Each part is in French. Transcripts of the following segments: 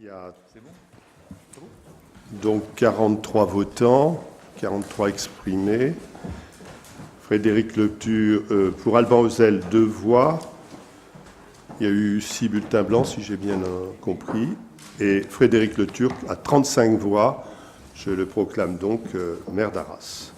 Il y a donc 43 votants, 43 exprimés. Frédéric Lecture, pour Alban Hauzel, 2 voix. Il y a eu 6 bulletins blancs, si j'ai bien compris. Et Frédéric Lecture a 35 voix. Je le proclame donc maire d'Arras.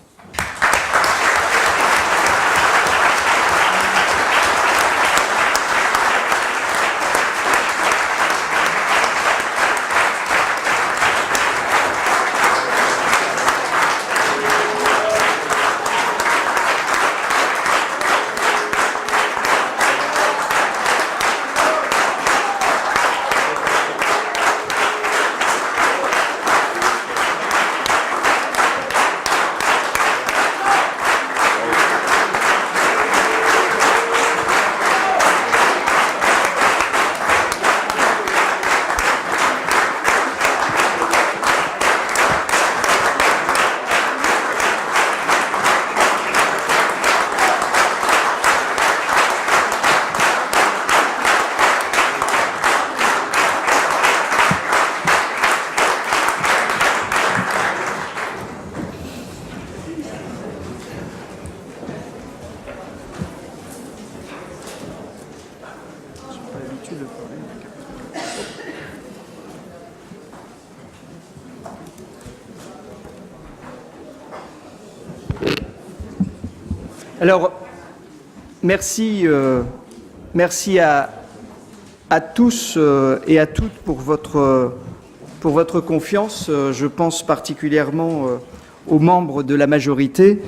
Alors, merci à tous et à toutes pour votre confiance. Je pense particulièrement aux membres de la majorité,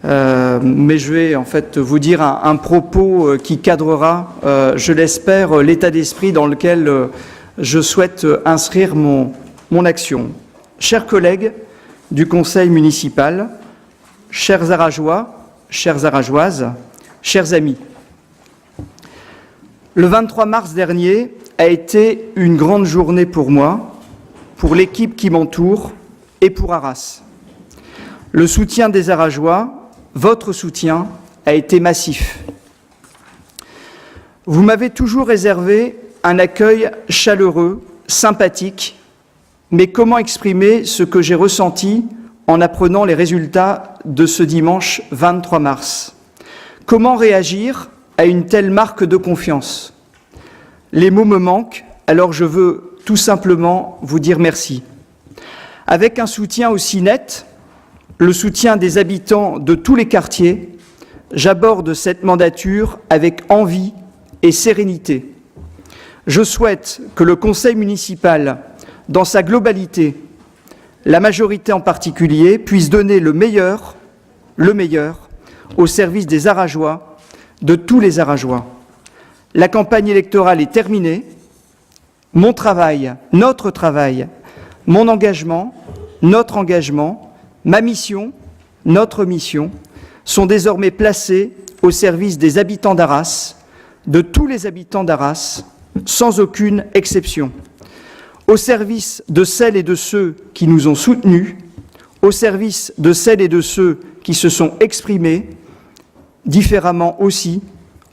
mais je vais en fait vous dire un propos qui cadrera, je l'espère, l'état d'esprit dans lequel je souhaite inscrire mon action. Chers collègues du Conseil municipal, chers Arageois, chères Arageoises, chers amis, le 23 mars dernier a été une grande journée pour moi, pour l'équipe qui m'entoure et pour Arras. Le soutien des Arageois, votre soutien, a été massif. Vous m'avez toujours réservé un accueil chaleureux, sympathique, mais comment exprimer ce que j'ai ressenti en apprenant les résultats de ce dimanche 23 mars? Comment réagir à une telle marque de confiance? Les mots me manquent, alors je veux tout simplement vous dire merci. Avec un soutien aussi net, le soutien des habitants de tous les quartiers, j'aborde cette mandature avec envie et sérénité. Je souhaite que le Conseil municipal, dans sa globalité, la majorité en particulier, puisse donner le meilleur au service des Arageois, de tous les Arageois. La campagne électorale est terminée. Mon travail, notre travail, mon engagement, notre engagement, ma mission, notre mission, sont désormais placés au service des habitants d'Arras, de tous les habitants d'Arras, sans aucune exception. Au service de celles et de ceux qui nous ont soutenus, au service de celles et de ceux qui se sont exprimés, différemment aussi,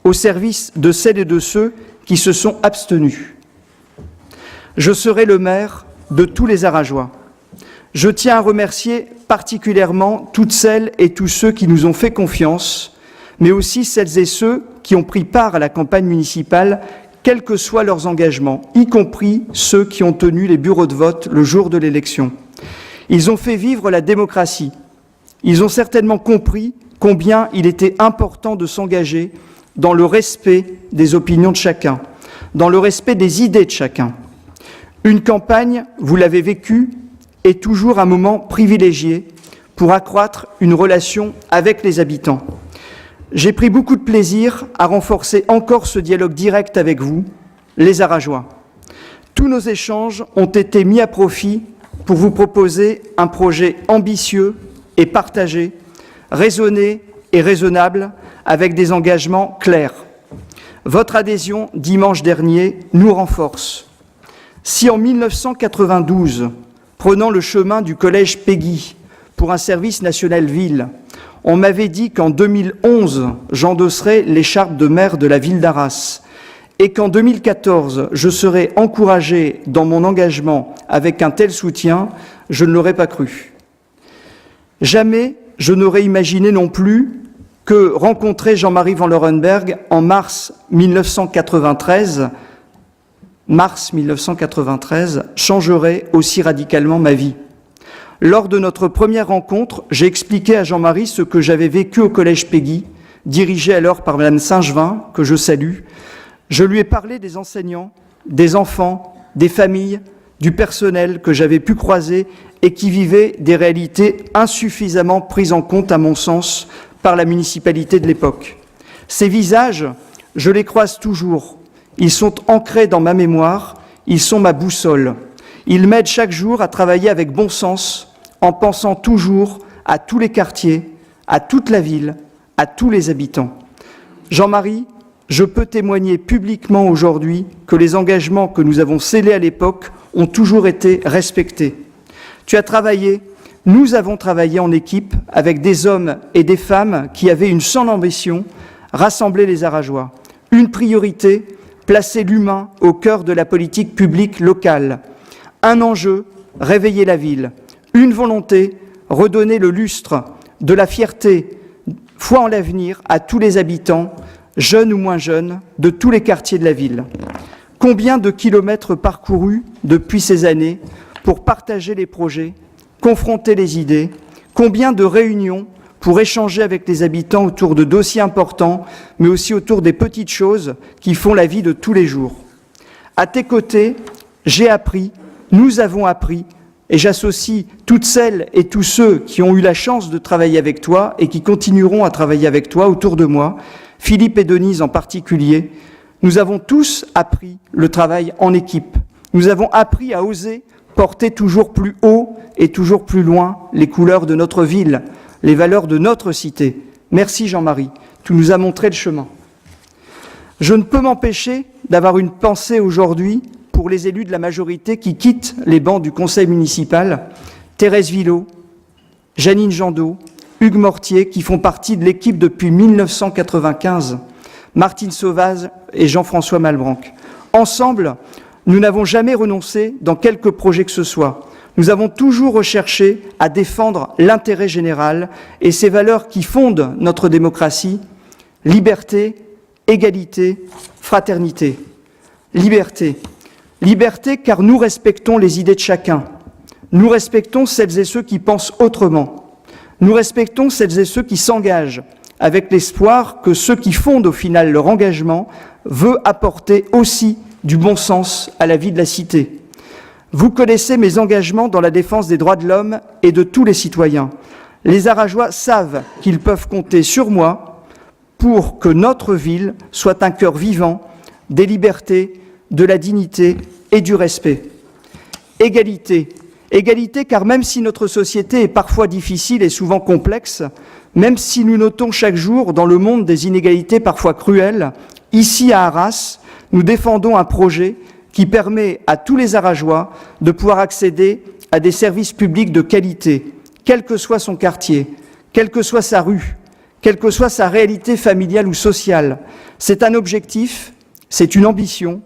au service de celles et de ceux qui se sont abstenus. Je serai le maire de tous les Arageois. Je tiens à remercier particulièrement toutes celles et tous ceux qui nous ont fait confiance, mais aussi celles et ceux qui ont pris part à la campagne municipale, quels que soient leurs engagements, y compris ceux qui ont tenu les bureaux de vote le jour de l'élection. Ils ont fait vivre la démocratie. Ils ont certainement compris combien il était important de s'engager dans le respect des opinions de chacun, dans le respect des idées de chacun. Une campagne, vous l'avez vécu, est toujours un moment privilégié pour accroître une relation avec les habitants. J'ai pris beaucoup de plaisir à renforcer encore ce dialogue direct avec vous, les Arageois. Tous nos échanges ont été mis à profit pour vous proposer un projet ambitieux et partagé, raisonné et raisonnable, avec des engagements clairs. Votre adhésion dimanche dernier nous renforce. Si en 1992, prenant le chemin du collège Péguy pour un service national ville, on m'avait dit qu'en 2011, j'endosserais l'écharpe de maire de la ville d'Arras et qu'en 2014, je serais encouragé dans mon engagement avec un tel soutien, je ne l'aurais pas cru. Jamais je n'aurais imaginé non plus que rencontrer Jean-Marie Van Laurenberg en mars 1993 changerait aussi radicalement ma vie. Lors de notre première rencontre, j'ai expliqué à Jean-Marie ce que j'avais vécu au collège Péguy, dirigé alors par Madame Saint-Gevin, que je salue. Je lui ai parlé des enseignants, des enfants, des familles, du personnel que j'avais pu croiser et qui vivaient des réalités insuffisamment prises en compte, à mon sens, par la municipalité de l'époque. Ces visages, je les croise toujours. Ils sont ancrés dans ma mémoire, ils sont ma boussole. Ils m'aident chaque jour à travailler avec bon sens, en pensant toujours à tous les quartiers, à toute la ville, à tous les habitants. Jean-Marie, je peux témoigner publiquement aujourd'hui que les engagements que nous avons scellés à l'époque ont toujours été respectés. Tu as travaillé, nous avons travaillé en équipe avec des hommes et des femmes qui avaient une seule ambition, rassembler les Arageois. Une priorité, placer l'humain au cœur de la politique publique locale. Un enjeu, réveiller la ville. Une volonté, redonner le lustre, de la fierté, foi en l'avenir à tous les habitants, jeunes ou moins jeunes, de tous les quartiers de la ville. Combien de kilomètres parcourus depuis ces années pour partager les projets, confronter les idées, combien de réunions pour échanger avec les habitants autour de dossiers importants, mais aussi autour des petites choses qui font la vie de tous les jours. À tes côtés, j'ai appris, nous avons appris, et j'associe toutes celles et tous ceux qui ont eu la chance de travailler avec toi et qui continueront à travailler avec toi autour de moi, Philippe et Denise en particulier. Nous avons tous appris le travail en équipe. Nous avons appris à oser porter toujours plus haut et toujours plus loin les couleurs de notre ville, les valeurs de notre cité. Merci Jean-Marie, tu nous as montré le chemin. Je ne peux m'empêcher d'avoir une pensée aujourd'hui pour les élus de la majorité qui quittent les bancs du conseil municipal, Thérèse Villot, Janine Jandot, Hugues Mortier, qui font partie de l'équipe depuis 1995, Martine Sauvage et Jean-François Malbranc. Ensemble, nous n'avons jamais renoncé dans quelque projet que ce soit. Nous avons toujours recherché à défendre l'intérêt général et ces valeurs qui fondent notre démocratie, liberté, égalité, fraternité. Liberté. Liberté car nous respectons les idées de chacun. Nous respectons celles et ceux qui pensent autrement. Nous respectons celles et ceux qui s'engagent avec l'espoir que ceux qui fondent au final leur engagement veut apporter aussi du bon sens à la vie de la cité. Vous connaissez mes engagements dans la défense des droits de l'homme et de tous les citoyens. Les Arageois savent qu'ils peuvent compter sur moi pour que notre ville soit un cœur vivant des libertés, de la dignité et du respect. Égalité. Égalité car même si notre société est parfois difficile et souvent complexe, même si nous notons chaque jour dans le monde des inégalités parfois cruelles, ici à Arras, nous défendons un projet qui permet à tous les Arageois de pouvoir accéder à des services publics de qualité, quel que soit son quartier, quelle que soit sa rue, quelle que soit sa réalité familiale ou sociale. C'est un objectif, c'est une ambition.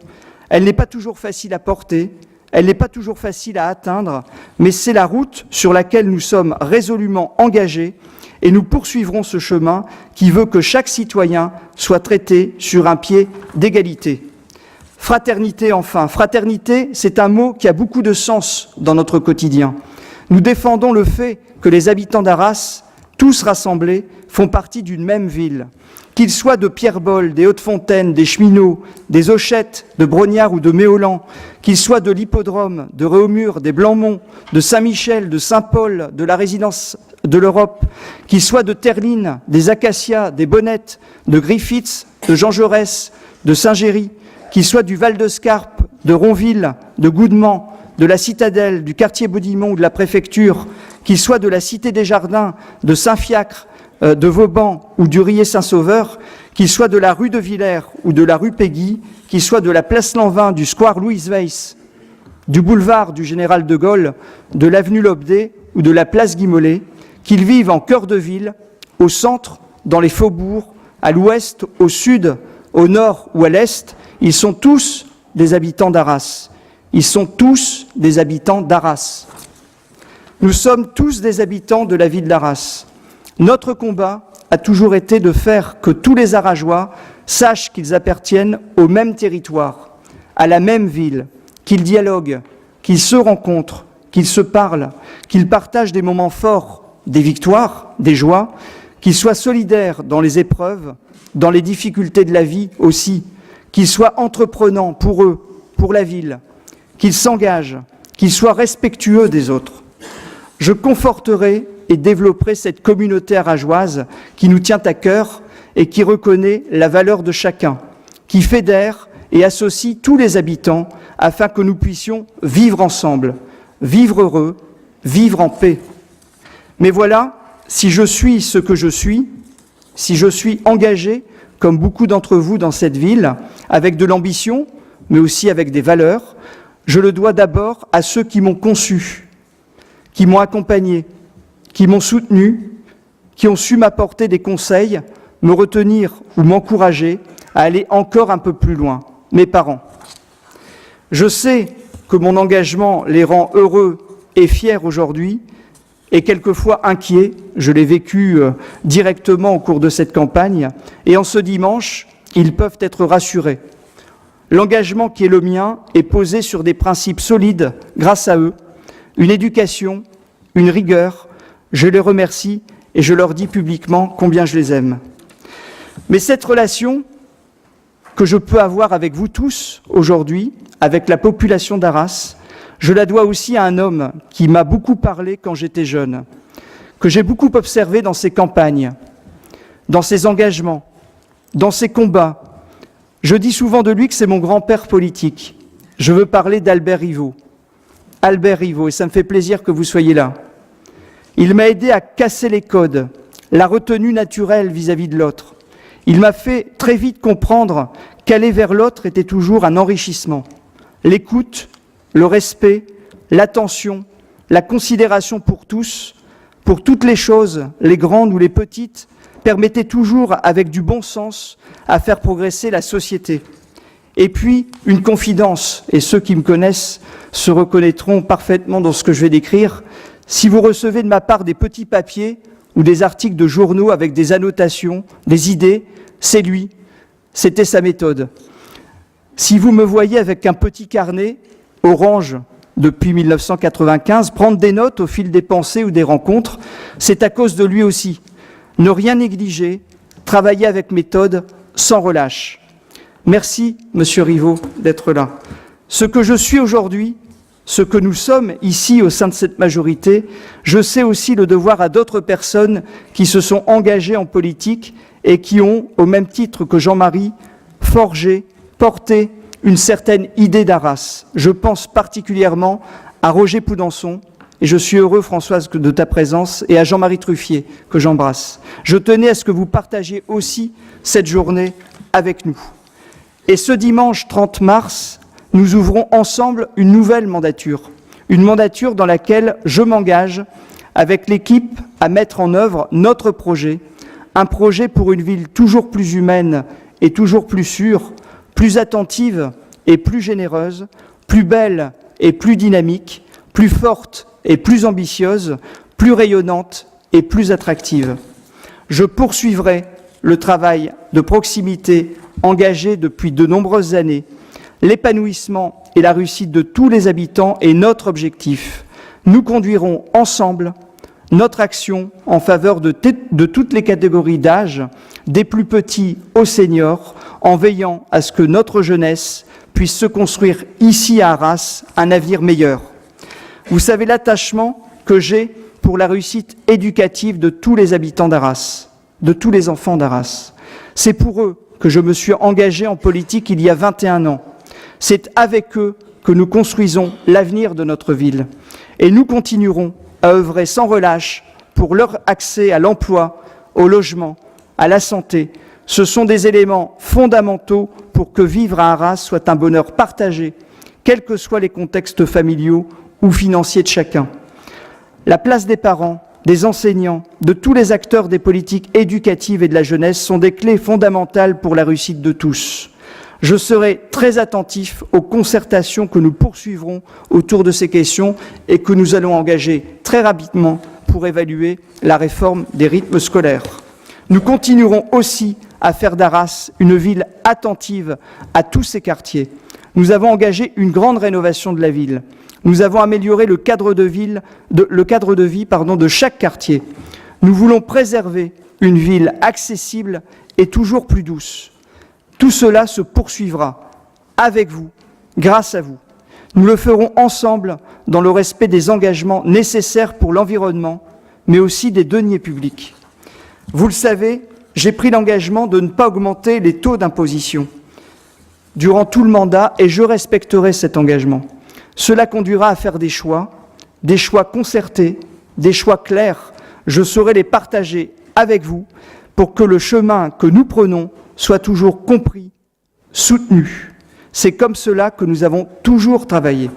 Elle n'est pas toujours facile à porter, elle n'est pas toujours facile à atteindre, mais c'est la route sur laquelle nous sommes résolument engagés et nous poursuivrons ce chemin qui veut que chaque citoyen soit traité sur un pied d'égalité. Fraternité enfin. Fraternité, c'est un mot qui a beaucoup de sens dans notre quotidien. Nous défendons le fait que les habitants d'Arras, tous rassemblés, font partie d'une même ville. Qu'ils soient de Pierrebolle, des Hauts-de-Fontaine, des Cheminots, des Auchettes, de Brognard ou de Méolan, qu'ils soient de l'Hippodrome, de Réaumur, des Blancs-Monts, de Saint-Michel, de Saint-Paul, de la Résidence de l'Europe, qu'ils soient de Terline, des Acacias, des Bonnettes, de Griffiths, de Jean Jaurès, de Saint-Géry, qu'ils soient du Val-de-Scarpe, de Ronville, de Goudemont, de la Citadelle, du quartier Baudimont ou de la préfecture, qu'ils soient de la Cité des Jardins, de Saint-Fiacre, de Vauban ou du Riez-Saint-Sauveur, qu'ils soient de la rue de Villers ou de la rue Péguy, qu'ils soient de la place Lanvin, du square Louise Weiss, du boulevard du Général de Gaulle, de l'avenue Lobdet ou de la place Guy Mollet, qu'ils vivent en cœur de ville, au centre, dans les faubourgs, à l'ouest, au sud, au nord ou à l'est, Ils sont tous des habitants d'Arras. Ils sont tous des habitants d'Arras. Nous sommes tous des habitants de la ville d'Arras. Notre combat a toujours été de faire que tous les Arageois sachent qu'ils appartiennent au même territoire, à la même ville, qu'ils dialoguent, qu'ils se rencontrent, qu'ils se parlent, qu'ils partagent des moments forts, des victoires, des joies, qu'ils soient solidaires dans les épreuves, dans les difficultés de la vie aussi, qu'ils soient entreprenants pour eux, pour la ville, qu'ils s'engagent, qu'ils soient respectueux des autres. Je conforterai et développerai cette communauté arageoise qui nous tient à cœur et qui reconnaît la valeur de chacun, qui fédère et associe tous les habitants afin que nous puissions vivre ensemble, vivre heureux, vivre en paix. Mais voilà, si je suis ce que je suis, si je suis engagé, comme beaucoup d'entre vous dans cette ville, avec de l'ambition, mais aussi avec des valeurs, je le dois d'abord à ceux qui m'ont conçu, qui m'ont accompagné, qui m'ont soutenu, qui ont su m'apporter des conseils, me retenir ou m'encourager à aller encore un peu plus loin, mes parents. Je sais que mon engagement les rend heureux et fiers aujourd'hui, et quelquefois inquiets, je l'ai vécu directement au cours de cette campagne, et en ce dimanche, ils peuvent être rassurés. L'engagement qui est le mien est posé sur des principes solides grâce à eux, une éducation, une rigueur. Je les remercie et je leur dis publiquement combien je les aime. Mais cette relation que je peux avoir avec vous tous aujourd'hui, avec la population d'Arras, je la dois aussi à un homme qui m'a beaucoup parlé quand j'étais jeune, que j'ai beaucoup observé dans ses campagnes, dans ses engagements, dans ses combats. Je dis souvent de lui que c'est mon grand-père politique. Je veux parler d'Albert Rivaux. Albert Rivaux, et ça me fait plaisir que vous soyez là. Il m'a aidé à casser les codes, la retenue naturelle vis-à-vis de l'autre. Il m'a fait très vite comprendre qu'aller vers l'autre était toujours un enrichissement. L'écoute, le respect, l'attention, la considération pour tous, pour toutes les choses, les grandes ou les petites, permettaient toujours, avec du bon sens, à faire progresser la société. Et puis, une confidence, et ceux qui me connaissent se reconnaîtront parfaitement dans ce que je vais décrire. Si vous recevez de ma part des petits papiers ou des articles de journaux avec des annotations, des idées, c'est lui, c'était sa méthode. Si vous me voyez avec un petit carnet, orange, depuis 1995, prendre des notes au fil des pensées ou des rencontres, c'est à cause de lui aussi. Ne rien négliger, travailler avec méthode, sans relâche. Merci, Monsieur Rivaux, d'être là. Ce que je suis aujourd'hui, ce que nous sommes ici au sein de cette majorité, je sais aussi le devoir à d'autres personnes qui se sont engagées en politique et qui ont, au même titre que Jean-Marie, forgé, porté une certaine idée d'Arras. Je pense particulièrement à Roger Poudençon, et je suis heureux, Françoise, de ta présence, et à Jean-Marie Truffier, que j'embrasse. Je tenais à ce que vous partagiez aussi cette journée avec nous. Et ce dimanche 30 mars, nous ouvrons ensemble une nouvelle mandature dans laquelle je m'engage avec l'équipe à mettre en œuvre notre projet, un projet pour une ville toujours plus humaine et toujours plus sûre, plus attentive et plus généreuse, plus belle et plus dynamique, plus forte et plus ambitieuse, plus rayonnante et plus attractive. Je poursuivrai le travail de proximité engagé depuis de nombreuses années. L'épanouissement et la réussite de tous les habitants est notre objectif. Nous conduirons ensemble notre action en faveur de toutes les catégories d'âge, des plus petits aux seniors, en veillant à ce que notre jeunesse puisse se construire ici à Arras un avenir meilleur. Vous savez l'attachement que j'ai pour la réussite éducative de tous les habitants d'Arras, de tous les enfants d'Arras. C'est pour eux que je me suis engagé en politique il y a 21 ans. C'est avec eux que nous construisons l'avenir de notre ville. Et nous continuerons à œuvrer sans relâche pour leur accès à l'emploi, au logement, à la santé. Ce sont des éléments fondamentaux pour que vivre à Arras soit un bonheur partagé, quels que soient les contextes familiaux ou financiers de chacun. La place des parents, des enseignants, de tous les acteurs des politiques éducatives et de la jeunesse sont des clés fondamentales pour la réussite de tous. Je serai très attentif aux concertations que nous poursuivrons autour de ces questions et que nous allons engager très rapidement pour évaluer la réforme des rythmes scolaires. Nous continuerons aussi à faire d'Arras une ville attentive à tous ses quartiers. Nous avons engagé une grande rénovation de la ville. Nous avons amélioré le cadre de vie de chaque quartier. Nous voulons préserver une ville accessible et toujours plus douce. Tout cela se poursuivra avec vous, grâce à vous. Nous le ferons ensemble dans le respect des engagements nécessaires pour l'environnement, mais aussi des deniers publics. Vous le savez, j'ai pris l'engagement de ne pas augmenter les taux d'imposition durant tout le mandat et je respecterai cet engagement. Cela conduira à faire des choix concertés, des choix clairs. Je saurai les partager avec vous pour que le chemin que nous prenons soit toujours compris, soutenu. C'est comme cela que nous avons toujours travaillé.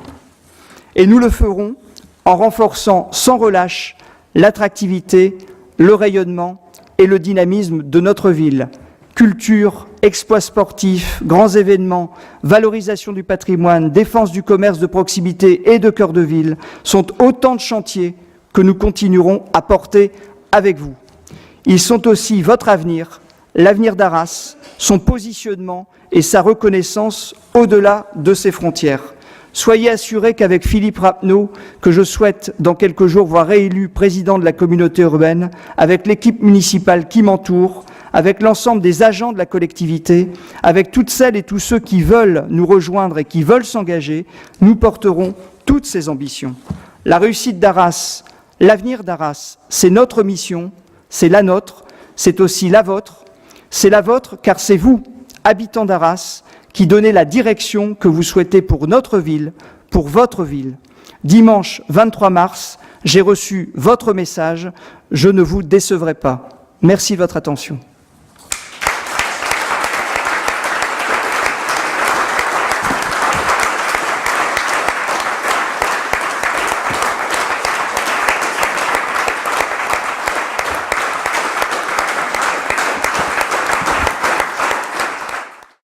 Et nous le ferons en renforçant sans relâche l'attractivité, le rayonnement et le dynamisme de notre ville. Culture, exploits sportifs, grands événements, valorisation du patrimoine, défense du commerce de proximité et de cœur de ville sont autant de chantiers que nous continuerons à porter avec vous. Ils sont aussi votre avenir, l'avenir d'Arras, son positionnement et sa reconnaissance au-delà de ses frontières. Soyez assurés qu'avec Philippe Rappeneau, que je souhaite dans quelques jours voir réélu président de la communauté urbaine, avec l'équipe municipale qui m'entoure, avec l'ensemble des agents de la collectivité, avec toutes celles et tous ceux qui veulent nous rejoindre et qui veulent s'engager, nous porterons toutes ces ambitions. La réussite d'Arras, l'avenir d'Arras, c'est notre mission, c'est la nôtre, c'est aussi la vôtre. C'est la vôtre car c'est vous, habitants d'Arras, qui donnez la direction que vous souhaitez pour notre ville, pour votre ville. Dimanche 23 mars, j'ai reçu votre message, je ne vous décevrai pas. Merci de votre attention.